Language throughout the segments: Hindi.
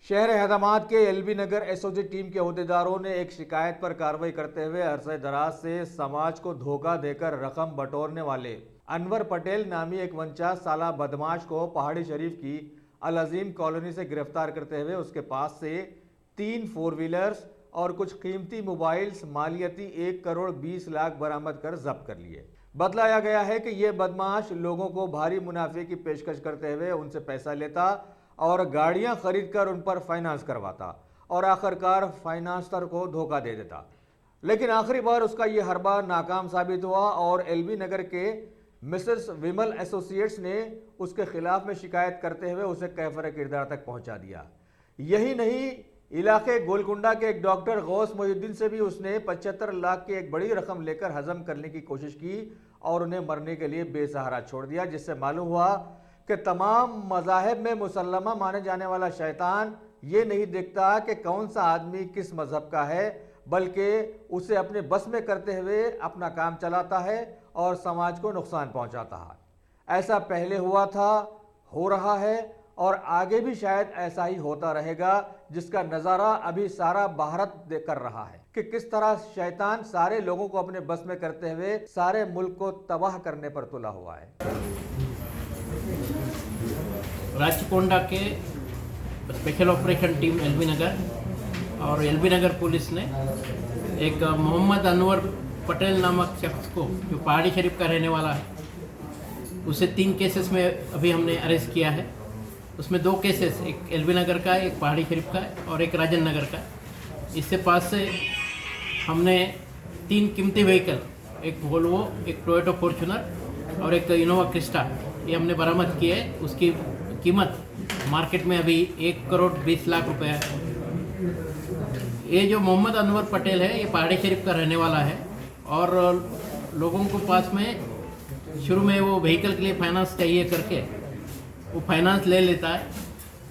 शहर हैदराबाद के एलबी नगर एसओजी टीम के अहदेदारों ने एक शिकायत पर कार्रवाई करते हुए अरसे दराज से समाज को धोखा देकर रकम बटोरने वाले अनवर पटेल नामी एक 49 साला बदमाश को पहाड़ी शरीफ की अल अजीम कॉलोनी से गिरफ्तार करते हुए उसके पास से 3 4 व्हीलर्स और कुछ कीमती मोबाइल्स मालियती 1 करोड़ 20 लाख बरामद कर जब्त कर लिए। बतलाया गया है कि यह बदमाश लोगों को भारी मुनाफे की पेशकश करते हुए उनसे पैसा लेता और गाड़ियां खरीदकर उन पर फाइनेंस करवाता और आखिरकार फाइनेंसर को धोखा दे देता। लेकिन आखिरी बार उसका यह हरबा नाकाम साबित हुआ और एलबी नगर के मिसेस विमल एसोसिएट्स ने उसके खिलाफ में शिकायत करते हुए उसे कैफर किरदार तक पहुंचा दिया। यही नहीं, इलाके गोलकुंडा के एक डॉक्टर गौस मोहिउद्दीन से भी उसने 75 लाख की एक बड़ी रकम लेकर हजम करने की कोशिश की और उन्हें मरने के लिए बेसहारा छोड़ दिया, जिससे मालूम हुआ कि तमाम मज़ाहिब में मुसल्लमा माने जाने वाला शैतान ये नहीं देखता कि कौन सा आदमी किस मज़हब का है, बल्कि उसे अपने बस में करते हुए अपना काम चलाता है और समाज को नुकसान पहुंचाता है। ऐसा पहले हुआ था, हो रहा है और आगे भी शायद ऐसा ही होता रहेगा, जिसका नज़ारा अभी सारा भारत कर रहा है कि किस तरह शैतान सारे लोगों को अपने बस में करते हुए सारे मुल्क को तबाह करने पर तुला हुआ है। राचकोंडा के स्पेशल ऑपरेशन टीम एलबी नगर और एलबी नगर पुलिस ने एक मोहम्मद अनवर पटेल नामक शख्स को, जो पहाड़ी शरीफ का रहने वाला है, उसे 3 केसेस में अभी हमने अरेस्ट किया है। उसमें 2 केसेस, एक एलबी नगर का है, एक पहाड़ी शरीफ का है और एक राजन नगर का है। इससे पास से हमने 3 कीमती व्हीकल, एक वोल्वो, एक टोयोटा फॉर्च्यूनर और एक इनोवा क्रिस्टा, ये हमने बरामद किए है। उसकी कीमत मार्केट में अभी 1 करोड़ 20 लाख रुपए है। ये जो मोहम्मद अनवर पटेल है, ये पहाड़ी शरीफ का रहने वाला है और लोगों को पास में शुरू में वो व्हीकल के लिए फाइनेंस चाहिए करके वो फाइनेंस ले लेता है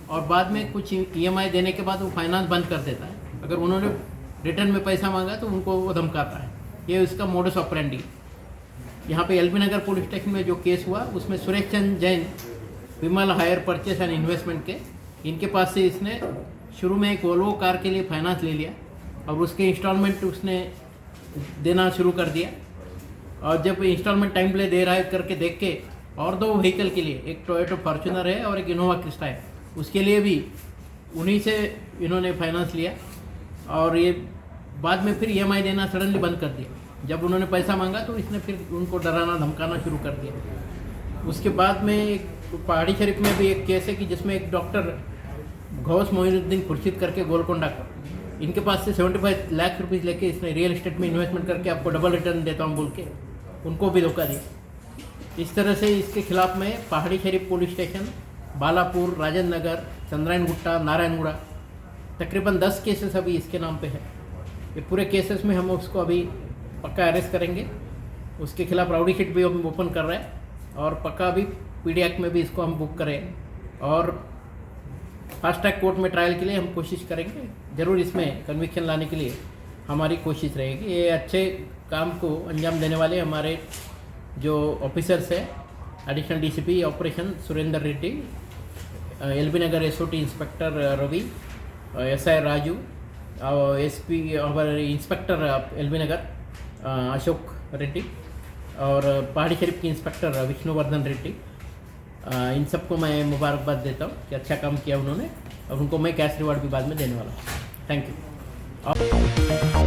और बाद में कुछ ईएमआई देने के बाद वो फाइनेंस बंद कर देता है। अगर उन्होंने रिटर्न में पैसा मांगा तो उनको वो धमकाता है। ये उसका मोडस ऑपरेंडी। यहाँ पे एलबी नगर पुलिस स्टेशन में जो केस हुआ उसमें सुरेश चंद जैन, विमल हायर परचेस एंड इन्वेस्टमेंट के, इनके पास से इसने शुरू में एक वोल्वो कार के लिए फाइनेंस ले लिया और उसके इंस्टॉलमेंट उसने देना शुरू कर दिया और जब इंस्टॉलमेंट टाइम पे दे रहा है करके देख के और 2 व्हीकल के लिए, एक टोयोटा फॉर्च्यूनर है और एक इनोवा क्रिस्टा है, उसके लिए भी उन्हीं से इन्होंने फाइनेंस लिया और ये बाद में फिर ईएमआई देना सडनली बंद कर दिया। जब उन्होंने पैसा मांगा तो इसने फिर उनको डराना धमकाना शुरू कर दिया। उसके बाद में एक पहाड़ी शरीफ में भी एक केस है कि जिसमें एक डॉक्टर गौस मोहिउद्दीन खुर्शीद करके गोलकोंडा का, इनके पास से 75 लाख रुपीज़ लेके इसने रियल एस्टेट में इन्वेस्टमेंट करके आपको डबल रिटर्न देता हूँ बोल के उनको भी धोखा दिया। इस तरह से इसके खिलाफ में पहाड़ी शरीफ पुलिस स्टेशन, बालापुर, राजन नगर, चंद्रायन गुट्टा, नारायणगुड़ा, तकरीबन 10 केसेस अभी इसके नाम पे है। ये पूरे केसेस में हम उसको अभी पक्का अरेस्ट करेंगे। उसके खिलाफ राउडी शीट भी हम ओपन कर रहे हैं और पक्का अभी पीडी एक्ट में भी इसको हम बुक करें और फास्ट ट्रैक कोर्ट में ट्रायल के लिए हम कोशिश करेंगे। ज़रूर इसमें कन्विक्शन लाने के लिए हमारी कोशिश रहेगी। ये अच्छे काम को अंजाम देने वाले हमारे जो ऑफिसर्स हैं, additional DCP operation Surendra Reddy, LB Nagar SOT inspector Ravi, SI Raju, SP हमारे इंस्पेक्टर एलबी नगर अशोक रेड्डी और पहाड़ी शरीफ के इंस्पेक्टर विष्णुवर्धन रेड्डी, इन सबको मैं मुबारकबाद देता हूँ कि अच्छा काम किया उन्होंने और उनको मैं कैश रिवार्ड भी बाद में देने वाला हूँ। Thank you.